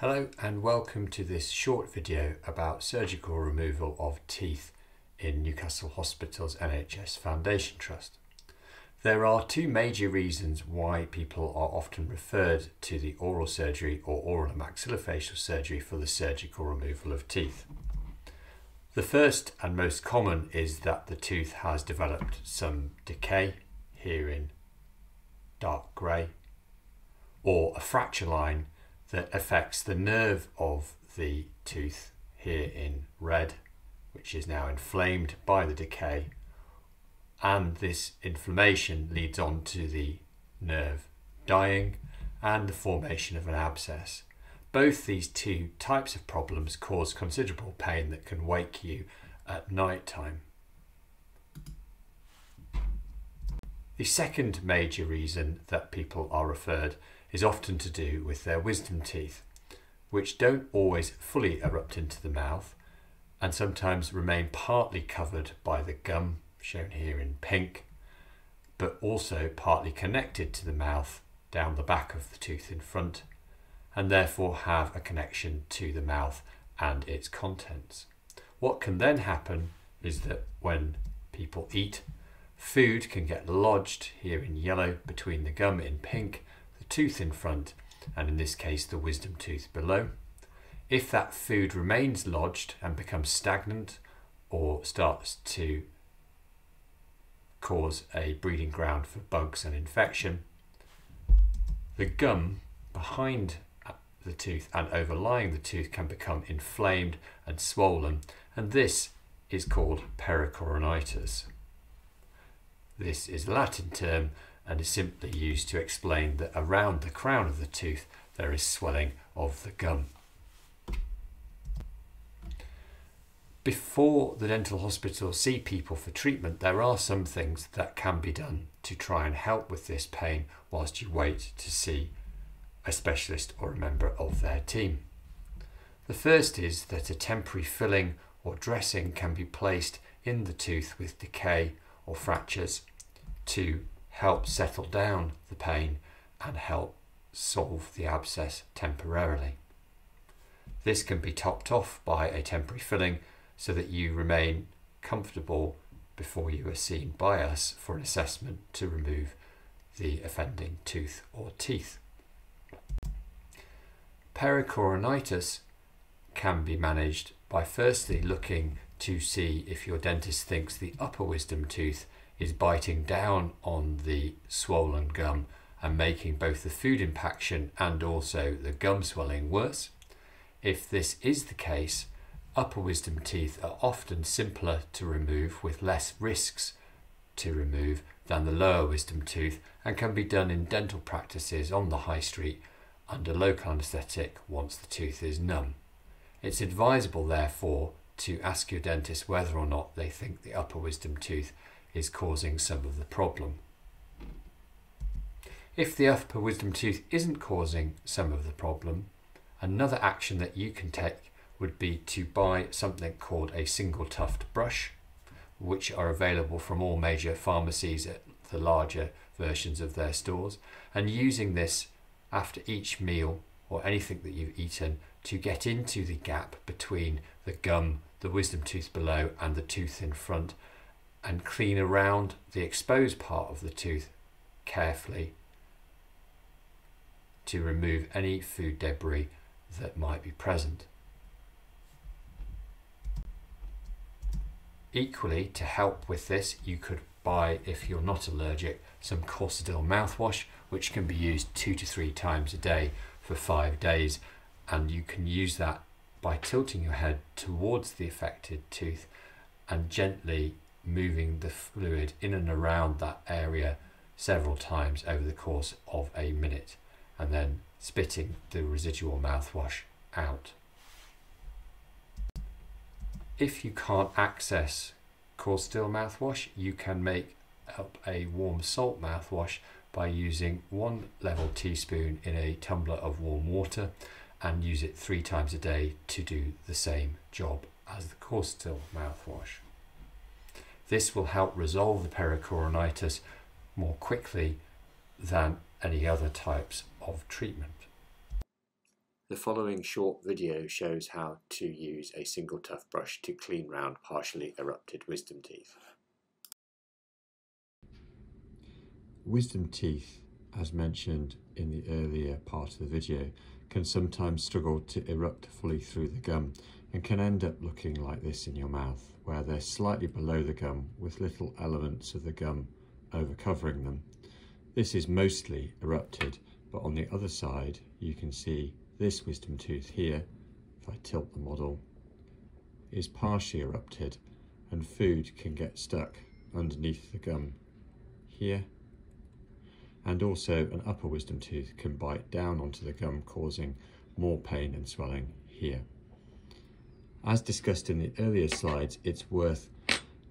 Hello and welcome to this short video about surgical removal of teeth in Newcastle Hospital's NHS Foundation Trust. There are two major reasons why people are often referred to the oral surgery or oral and maxillofacial surgery for the surgical removal of teeth. The first and most common is that the tooth has developed some decay, here in dark grey, or a fracture line that affects the nerve of the tooth, here in red, which is now inflamed by the decay, and this inflammation leads on to the nerve dying and the formation of an abscess. Both these two types of problems cause considerable pain that can wake you at night time. The second major reason that people are referred is often to do with their wisdom teeth, which don't always fully erupt into the mouth and sometimes remain partly covered by the gum, shown here in pink, but also partly connected to the mouth down the back of the tooth in front, and therefore have a connection to the mouth and its contents. What can then happen is that when people eat, food can get lodged, here in yellow, between the gum in pink, the tooth in front, and in this case the wisdom tooth below. If that food remains lodged and becomes stagnant or starts to cause a breeding ground for bugs and infection, the gum behind the tooth and overlying the tooth can become inflamed and swollen, and this is called pericoronitis. This is a Latin term and is simply used to explain that around the crown of the tooth there is swelling of the gum. Before the dental hospital see people for treatment, there are some things that can be done to try and help with this pain whilst you wait to see a specialist or a member of their team. The first is that a temporary filling or dressing can be placed in the tooth with decay or fractures to help settle down the pain and help solve the abscess temporarily. This can be topped off by a temporary filling so that you remain comfortable before you are seen by us for an assessment to remove the offending tooth or teeth. Pericoronitis can be managed by firstly looking to see if your dentist thinks the upper wisdom tooth is biting down on the swollen gum and making both the food impaction and also the gum swelling worse. If this is the case, upper wisdom teeth are often simpler to remove with less risks to remove than the lower wisdom tooth, and can be done in dental practices on the high street under local anaesthetic once the tooth is numb. It's advisable therefore to ask your dentist whether or not they think the upper wisdom tooth is causing some of the problem. If the upper wisdom tooth isn't causing some of the problem, another action that you can take would be to buy something called a single tuft brush, which are available from all major pharmacies at the larger versions of their stores, and using this after each meal or anything that you've eaten to get into the gap between the gum, the wisdom tooth below and the tooth in front, and clean around the exposed part of the tooth carefully to remove any food debris that might be present. Equally, to help with this, you could buy, if you're not allergic, some Corsadil mouthwash, which can be used 2 to 3 times a day for 5 days, and you can use that by tilting your head towards the affected tooth and gently moving the fluid in and around that area several times over the course of a minute, and then spitting the residual mouthwash out. If you can't access Corsadil mouthwash, you can make up a warm salt mouthwash by using 1 level teaspoon in a tumbler of warm water and use it 3 times a day to do the same job as the Corsadil mouthwash. This will help resolve the pericoronitis more quickly than any other types of treatment. The following short video shows how to use a single tough brush to clean round partially erupted wisdom teeth. Wisdom teeth, as mentioned in the earlier part of the video, can sometimes struggle to erupt fully through the gum and can end up looking like this in your mouth, where they're slightly below the gum with little elements of the gum overcovering them. This is mostly erupted, but on the other side you can see this wisdom tooth here, if I tilt the model, is partially erupted and food can get stuck underneath the gum here. And also an upper wisdom tooth can bite down onto the gum, causing more pain and swelling here. As discussed in the earlier slides, it's worth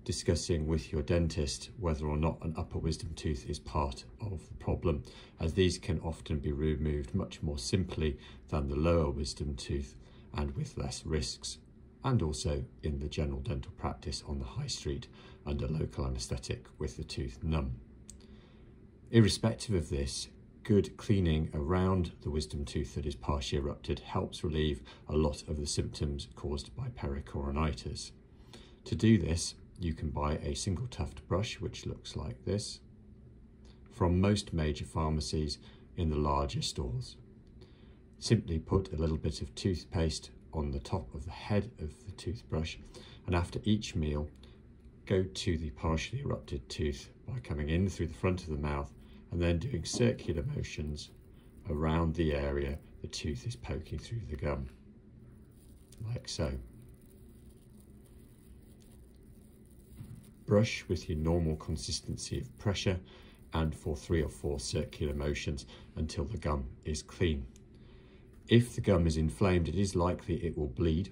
discussing with your dentist whether or not an upper wisdom tooth is part of the problem, as these can often be removed much more simply than the lower wisdom tooth and with less risks, and also in the general dental practice on the high street under local anaesthetic with the tooth numb. Irrespective of this, good cleaning around the wisdom tooth that is partially erupted helps relieve a lot of the symptoms caused by pericoronitis. To do this, you can buy a single tuft brush, which looks like this, from most major pharmacies in the larger stores. Simply put a little bit of toothpaste on the top of the head of the toothbrush, and after each meal, go to the partially erupted tooth by coming in through the front of the mouth and then doing circular motions around the area the tooth is poking through the gum, like so. Brush with your normal consistency of pressure and for 3 or 4 circular motions until the gum is clean. If the gum is inflamed, it is likely it will bleed.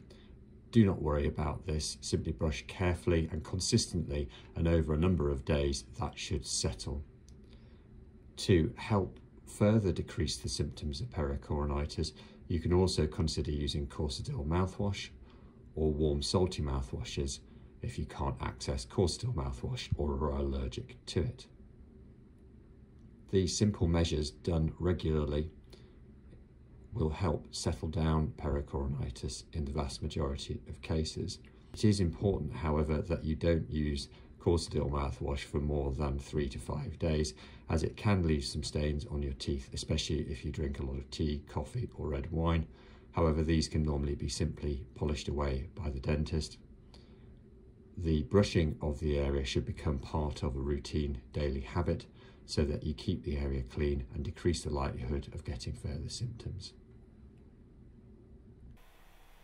Do not worry about this, simply brush carefully and consistently, and over a number of days that should settle. To help further decrease the symptoms of pericoronitis, you can also consider using Corsedil mouthwash or warm salty mouthwashes if you can't access Corsedil mouthwash or are allergic to it. These simple measures done regularly will help settle down pericoronitis in the vast majority of cases. It is important, however, that you don't use Corsedil mouthwash for more than 3 to 5 days, as it can leave some stains on your teeth, especially if you drink a lot of tea, coffee or red wine. However, these can normally be simply polished away by the dentist. The brushing of the area should become part of a routine daily habit so that you keep the area clean and decrease the likelihood of getting further symptoms.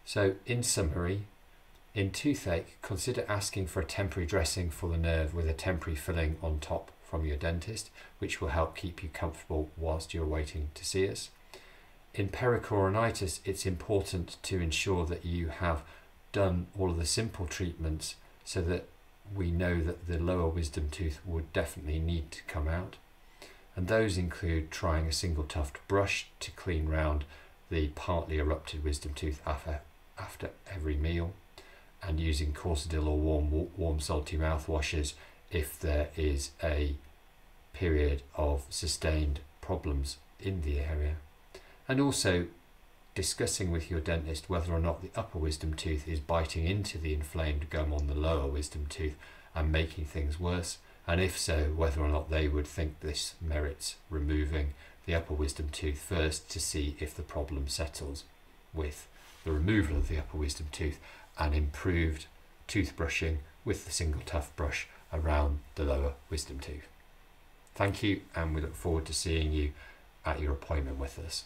So, in summary, in toothache, consider asking for a temporary dressing for the nerve with a temporary filling on top from your dentist, which will help keep you comfortable whilst you're waiting to see us. In pericoronitis, it's important to ensure that you have done all of the simple treatments so that we know that the lower wisdom tooth would definitely need to come out. And those include trying a single tuft brush to clean round the partly erupted wisdom tooth after every meal, and using Corsedil or warm salty mouthwashes if there is a period of sustained problems in the area. And also discussing with your dentist whether or not the upper wisdom tooth is biting into the inflamed gum on the lower wisdom tooth and making things worse, and if so, whether or not they would think this merits removing the upper wisdom tooth first to see if the problem settles with the removal of the upper wisdom tooth and improved toothbrushing with the single tuft brush around the lower wisdom tooth. Thank you, and we look forward to seeing you at your appointment with us.